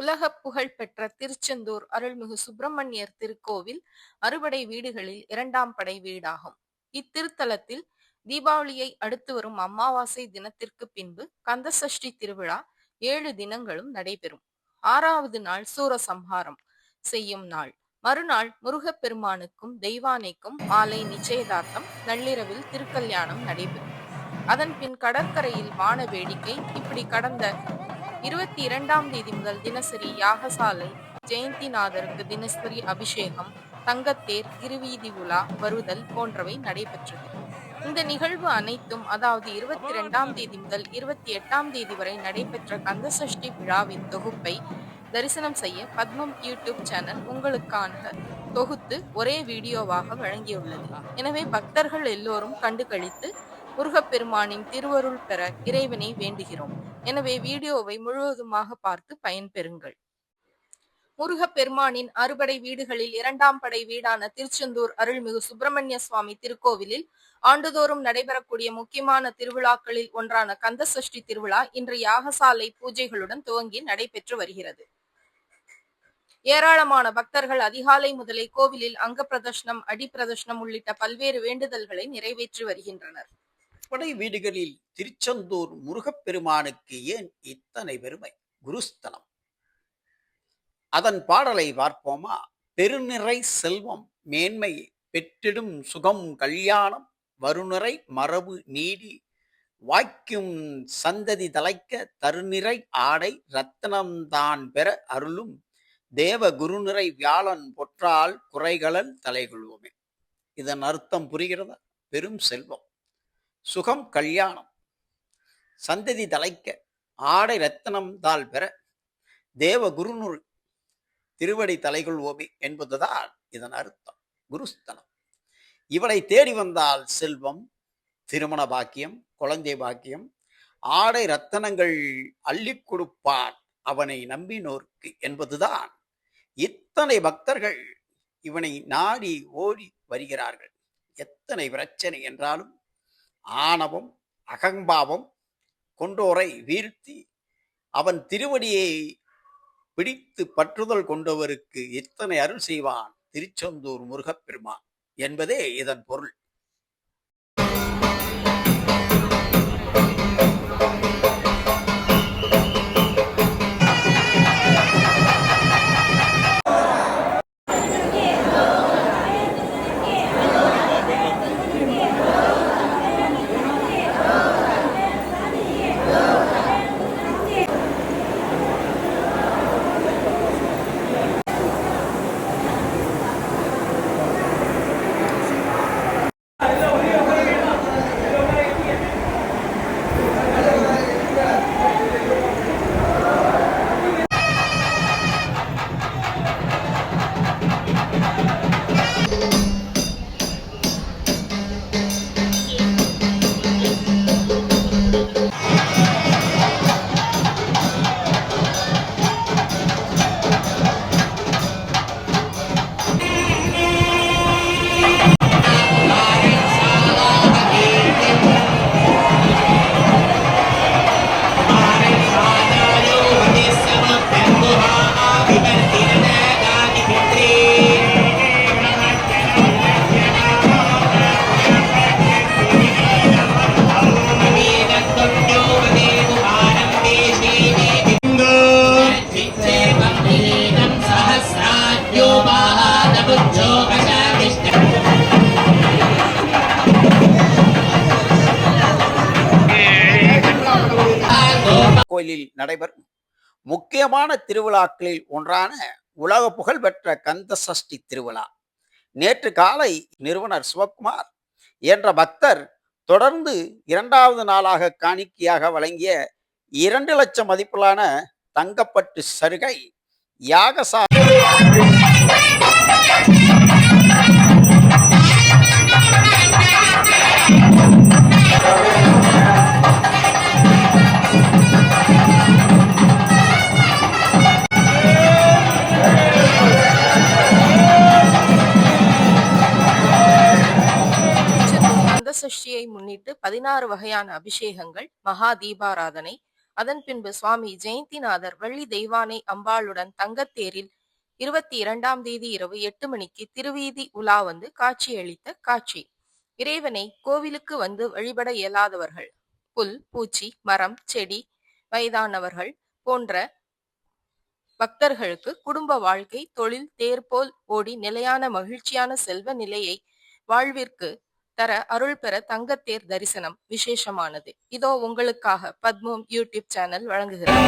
உலக புகழ் பெற்ற திருச்செந்தூர் அருள்மிகு சுப்பிரமணியர் திருக்கோவில் அறுபடை வீடுகளில் இரண்டாம் படை வீடாகும். இத்திருத்தலத்தில் தீபாவளியை அடுத்து வரும் அமாவாசை தினத்திற்கு பின்பு கந்தசஷ்டி திருவிழா 7 தினங்களும் நடைபெறும். 6வது நாள் சூரசம்ஹாரம் செய்யும் நாள். மறுநாள் முருகப்பெருமானுக்கும் தெய்வானைக்கும் மாலை நிச்சயதார்த்தம், நள்ளிரவில் திருக்கல்யாணம் நடைபெறும். அதன் பின் கடற்கரையில் வான வேடிக்கை. இப்படி கடந்த 22ஆம் தேதி முதல் தினசரி யாகசாலை, ஜெயந்திநாதருக்கு தினசரி அபிஷேகம், தங்கத்தேர், இருவீதி உலா வருதல் போன்றவை நடைபெற்றது. இந்த நிகழ்வு அனைத்தும் அதாவது 22ஆம் தேதி முதல் 28ஆம் தேதி வரை நடைபெற்ற கந்தசஷ்டி விழாவின் தொகுப்பை தரிசனம் செய்ய பத்மம் யூடியூப் சேனல் உங்களுக்கான தொகுத்து ஒரே வீடியோவாக வழங்கியுள்ளது. எனவே பக்தர்கள் எல்லோரும் கண்டு கழித்து முருகப்பெருமானின் திருவருள் பெற இறைவனை வேண்டுகிறோம். எனவே வீடியோவை முழுவதுமாக பார்த்து பயன்பெறுங்கள். முருகப்பெருமானின் அறுபடை வீடுகளில் இரண்டாம் படை வீடான திருச்செந்தூர் அருள்மிகு சுப்பிரமணிய சுவாமி திருக்கோவிலில் ஆண்டுதோறும் நடைபெறக்கூடிய முக்கியமான திருவிழாக்களில் ஒன்றான கந்தசஷ்டி திருவிழா இன்று யாகசாலை பூஜைகளுடன் துவங்கி நடைபெற்று வருகிறது. ஏராளமான பக்தர்கள் அதிகாலை முதலே கோவிலில் அங்க பிரதர்ஷனம், அடி பிரதர்ஷனம் உள்ளிட்ட பல்வேறு வேண்டுதல்களை நிறைவேற்றி வருகின்றனர். படை வீடுகளில் திருச்செந்தூர் முருகப்பெருமானுக்கு ஏன் இத்தனை பெருமை? குருஸ்தலம். அதன் பாடலை பார்ப்போமா? பெருநிறை செல்வம் மேன்மை பெற்றிடும் சுகம் கல்யாணம், வருநிறை மரபு நீடி வாய்க்கும் சந்ததி தலைக்க, தருநிறை ஆடை ரத்தனம்தான் பெற அருளும் தேவ குருநிறை வியாழன் பொற்றால் குறைகளல் தலைகொள்வோமே. இதன் அர்த்தம் புரிகிறதா? பெரும் செல்வம், சுகம் கல்யாணம், சந்ததி தலைக்க, ஆடை ரத்தனம் தாள் பெற, தேவ குருநூர் திருவடி தலைகொள்வோமே என்பதுதான் இதன் அர்த்தம். குருஸ்தலம். இவளை தேடி வந்தால் செல்வம், திருமண பாக்கியம், குழந்தை பாக்கியம், ஆடை ரத்தனங்கள் அள்ளி கொடுப்பான் அவனை நம்பினோர்க்கு என்பதுதான். இத்தனை பக்தர்கள் இவனை நாடி ஓடி வருகிறார்கள். எத்தனை பிரச்சனை என்றாலும் ஆணவம், அகம்பாவம் கொண்டோரை வீழ்த்தி அவன் திருவடியை பிடித்து பற்றுதல் கொண்டவருக்கு எத்தனை அருள் செய்வான் திருச்செந்தூர் முருகப்பெருமான் என்பதே இதன் பொருள். கோயிலில் நடைபெறும் முக்கியமான திருவிழாக்களில் ஒன்றான உலக புகழ் பெற்ற கந்த சஷ்டி திருவிழா. நேற்று காலை நிறுவனர் சிவகுமார் என்ற பக்தர் தொடர்ந்து 2வது நாளாக காணிக்கையாக வழங்கிய 2 லட்சம் மதிப்பிலான தங்கப்பட்டு சருகை யாகசாலை சஷ்டியை முன்னிட்டு 16 வகையான அபிஷேகங்கள், மகா தீபாராதனை, அதன் பின்பு சுவாமி ஜெயந்திநாதர் வள்ளி தெய்வானை அம்பாளுடன் தங்கத்தேரில் 22ஆம் தேதி இரவு 8 மணிக்கு திருவீதி உலா வந்து காட்சியளித்த காட்சி. இறைவனை கோவிலுக்கு வந்து வழிபட இயலாதவர்கள், புல் பூச்சி மரம் செடி வயதானவர்கள் போன்ற பக்தர்களுக்கு குடும்ப வாழ்க்கை தொழில் தேர் போல் ஓடி நிலையான மகிழ்ச்சியான செல்வ நிலையை வாழ்விற்கு தர அருள் பெற தங்கத்தேர் தரிசனம் விசேஷமானது. இதோ உங்களுக்காக பத்மம் யூடியூப் சேனல் வழங்குகிறது.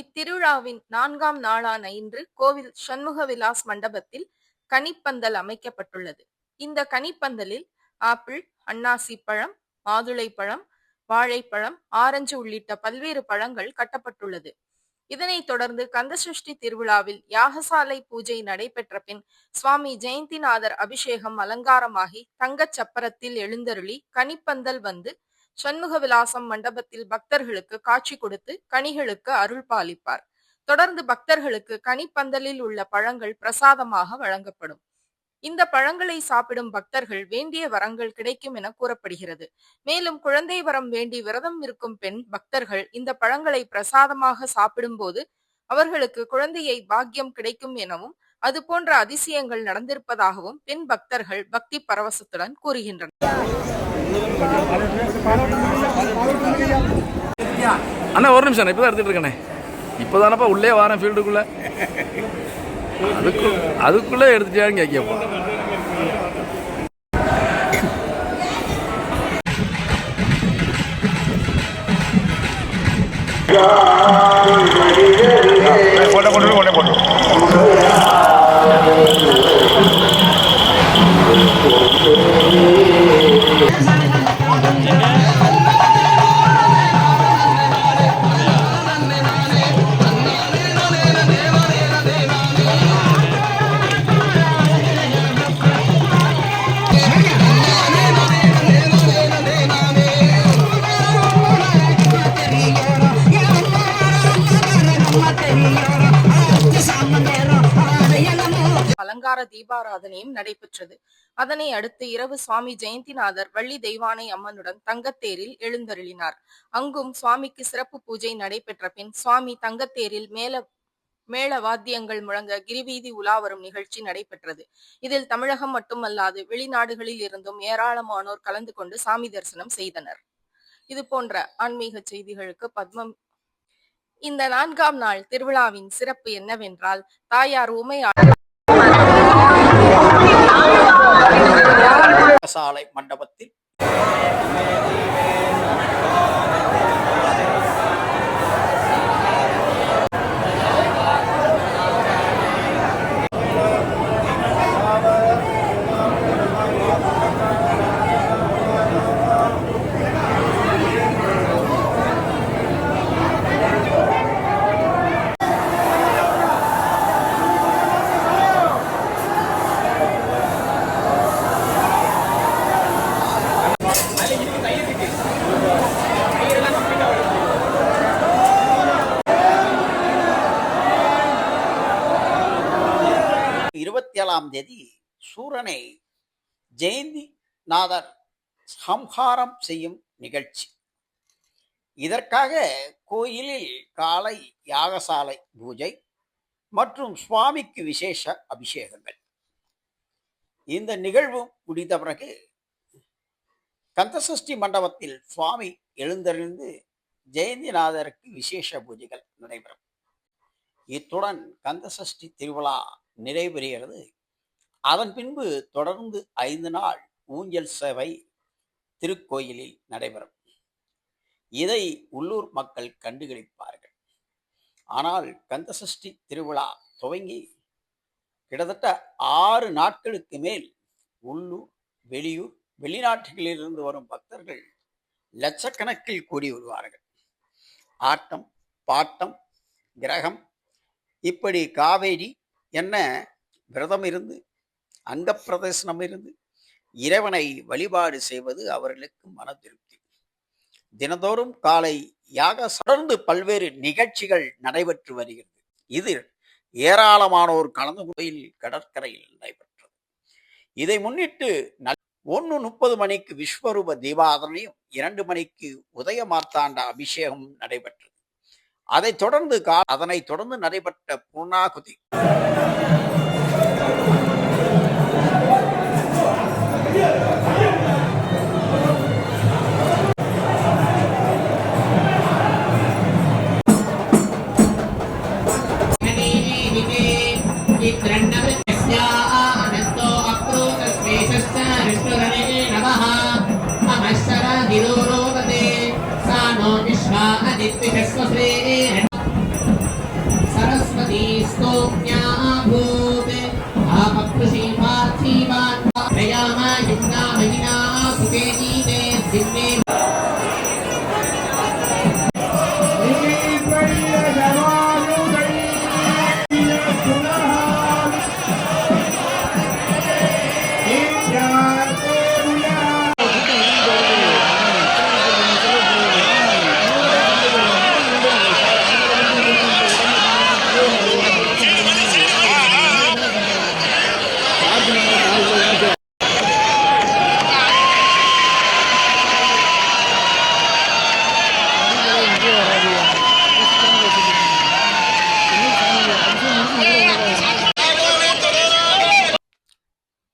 இத்திருவிழாவின் 4ஆம் நாளான இன்று கோவில் சண்முக விலாஸ் மண்டபத்தில் கனிப்பந்தல் அமைக்கப்பட்டுள்ளது. இந்த கனிப்பந்தலில் ஆப்பிள், அன்னாசி பழம், மாதுளை பழம், வாழைப்பழம், ஆரஞ்சு உள்ளிட்ட பல்வேறு பழங்கள் கட்டப்பட்டுள்ளது. இதனைத் தொடர்ந்து கந்தசஷ்டி திருவிழாவில் யாகசாலை பூஜை நடைபெற்ற பின் சுவாமி ஜெயந்திநாதர் அபிஷேகம் அலங்காரமாகி தங்கச் சப்பரத்தில் எழுந்தருளி கனிப்பந்தல் வந்து சண்முக விலாசம் மண்டபத்தில் பக்தர்களுக்கு காட்சி கொடுத்து கனிகளுக்கு அருள் பாலிப்பார். தொடர்ந்து பக்தர்களுக்கு கனிப்பந்தலில் உள்ள பழங்கள் பிரசாதமாக வழங்கப்படும். இந்த பழங்களை சாப்பிடும் பக்தர்கள் வேண்டிய வரங்கள் கிடைக்கும் என கூறப்படுகிறது. மேலும் குழந்தை வரம் வேண்டி விரதம் இருக்கும் பெண் பக்தர்கள் இந்த பழங்களை பிரசாதமாக சாப்பிடும் போது அவர்களுக்கு குழந்தையை பாக்கியம் கிடைக்கும் எனவும் அது போன்ற அதிசயங்கள் நடந்திருப்பதாகவும் பெண் பக்தர்கள் பக்தி பரவசத்துடன் கூறுகின்றனர். அண்ணா ஒரு நிமிஷம், இப்பதான் எடுத்துட்டு இருக்கேனே. இப்போதானப்பா உள்ளே வாரேன் ஃபீல்டுக்குள்ள, அதுக்குள்ளே எடுத்துட்டாருங்க கேட்கப்பா. போட்டு தீபாராதனையும் நடைபெற்றது. அதனை அடுத்து இரவு சுவாமி ஜெயந்திநாதர் வள்ளி தெய்வானை அம்மனுடன் தங்கத்தேரில் எழுந்தருளினார். அங்கும் சுவாமிக்கு சிறப்பு பூஜை நடைபெற்ற பின் சுவாமி தங்கத்தேரில் மேள வாத்தியங்கள் முழங்க கிரிவீதி உலா வரும் நிகழ்ச்சி நடைபெற்றது. இதில் தமிழகம் மட்டுமல்லாது வெளிநாடுகளில் இருந்தும் ஏராளமானோர் கலந்து கொண்டு சாமி தரிசனம் செய்தனர். இது போன்ற ஆன்மீக செய்திகளுக்கு பத்மம். இந்த 4ஆம் நாள் திருவிழாவின் சிறப்பு என்னவென்றால், தாயார் சாலை மண்டபத்தில் தேதி சூரனை ஜெயந்திநாதர் சம்ஹாரம் செய்யும் நிகழ்ச்சி. இதற்காக கோயிலில் காலை யாகசாலை பூஜை மற்றும் சுவாமிக்கு விசேஷ அபிஷேகங்கள். இந்த நிகழ்வு முடிந்த பிறகு கந்தசஷ்டி மண்டபத்தில் சுவாமி எழுந்தறிந்து ஜெயந்திநாதருக்கு விசேஷ பூஜைகள் நடைபெறும். இத்துடன் கந்தசஷ்டி திருவிழா நிறைவேறுகிறது. அதன் பின்பு தொடர்ந்து 5 நாள் ஊஞ்சல் சேவை திருக்கோயிலில் நடைபெறும். இதை உள்ளூர் மக்கள் கண்டுகளிப்பார்கள். ஆனால் கந்தசஷ்டி திருவிழா துவங்கி கிட்டத்தட்ட 6 நாட்களுக்கு மேல் உள்ளூர், வெளியூர், வெளிநாட்டுகளிலிருந்து வரும் பக்தர்கள் லட்சக்கணக்கில் கூடி வருவார்கள். ஆட்டம், பாட்டம், கிரகம், இப்படி காவேரி என்ன விரதம் இருந்து அங்க பிரதர்சனம் இருந்து இறைவனை வழிபாடு செய்வது அவர்களுக்கு மன திருப்தி. தினந்தோறும் காலை யாக தொடர்ந்து பல்வேறு நிகழ்ச்சிகள் நடைபெற்று வருகிறது. இது ஏராளமானோர் கலந்து கோயில் கடற்கரையில் நடைபெற்றது. இதை முன்னிட்டு 1:30 மணிக்கு விஸ்வரூப தீபாராதனையும் 2 மணிக்கு உதய மார்த்தாண்ட அபிஷேகம் நடைபெற்றது. அதனைத் தொடர்ந்து நடைபெற்ற பூர்ணாகுதி सरस्वती स्तोम्या भूत आपकृषि पार्थिवान् प्रयामा युक्ता महिना सुपेनीते दिव्ये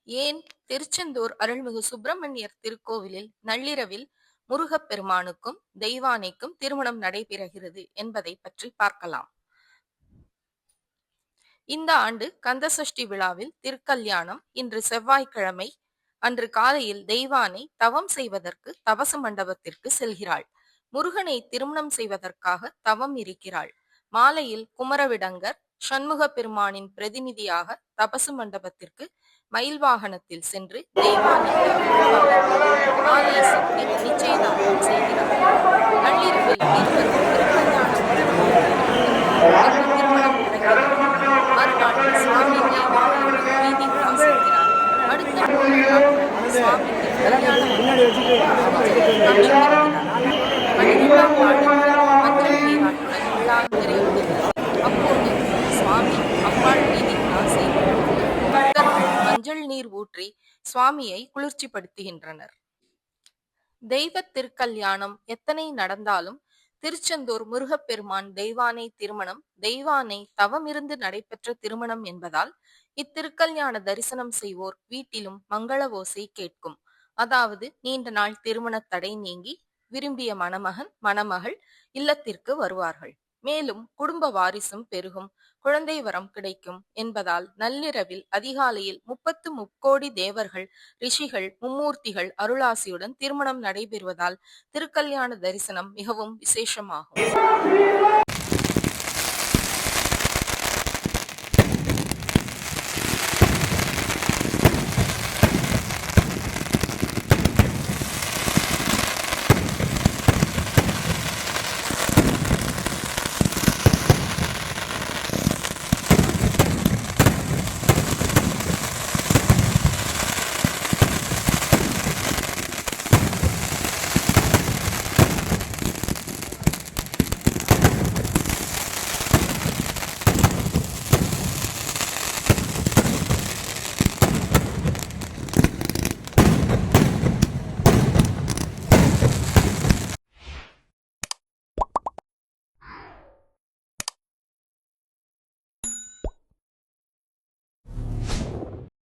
ஏன் திருச்செந்தூர் அருள்மிகு சுப்பிரமணியர் திருக்கோவிலில் நள்ளிரவில் முருகப்பெருமானுக்கும் தெய்வானைக்கும் திருமணம் நடைபெறுகிறது என்பதை பற்றி பார்க்கலாம். இந்த ஆண்டு கந்தசஷ்டி விழாவில் திருக்கல்யாணம் இன்று செவ்வாய்க்கிழமை அன்று காலையில் தெய்வானை தவம் செய்வதற்கு தபசு மண்டபத்திற்கு செல்கிறாள். முருகனை திருமணம் செய்வதற்காக தவம் இருக்கிறாள். மாலையில் குமரவிடங்கர் சண்முக பெருமானின் பிரதிநிதியாக தபசு மண்டபத்திற்கு மயில் வாகனத்தில் சென்று தெய்வானை மாலை சுற்றி நிச்சயதார்த்தம் செய்கிறார். நள்ளிரவில் இருவரும் திருமணம் நடக்கிறது. மறுநாள் சுவாமி தெய்வானை வீதி உலா செல்கிறார். அடுத்த 3 நாட்கள் சுவாமிக்கு கல்யாணம் 12ஆம் மந்திர நீராட்டுடன் விழா நிறைவுறுகிறது. அப்போது சுவாமி அம்பாள் வீதி உலா செய்கிறார். சுவாமியை குளிர்ச்சிப்படுத்துகின்றனர். தெய்வ திருக்கல்யாணம் எத்தனை நடந்தாலும் திருச்செந்தூர் முருகப்பெருமான் தெய்வானை திருமணம் தெய்வானை தவமிருந்து நடைபெற்ற திருமணம் என்பதால் இத்திருக்கல்யாண தரிசனம் செய்வோர் வீட்டிலும் மங்கள ஓசை கேட்கும். அதாவது நீண்ட நாள் திருமண தடை நீங்கி விரும்பிய மணமகன் மணமகள் இல்லத்திற்கு வருவார்கள். மேலும் குடும்ப வாரிசும் பெருகும், குழந்தை வரம் கிடைக்கும் என்பதால் நள்ளிரவில் அதிகாலையில் 30 தேவர்கள், ரிஷிகள், மும்மூர்த்திகள் அருளாசியுடன் திருமணம் நடைபெறுவதால் திருக்கல்யாண தரிசனம் மிகவும் விசேஷமாகும்.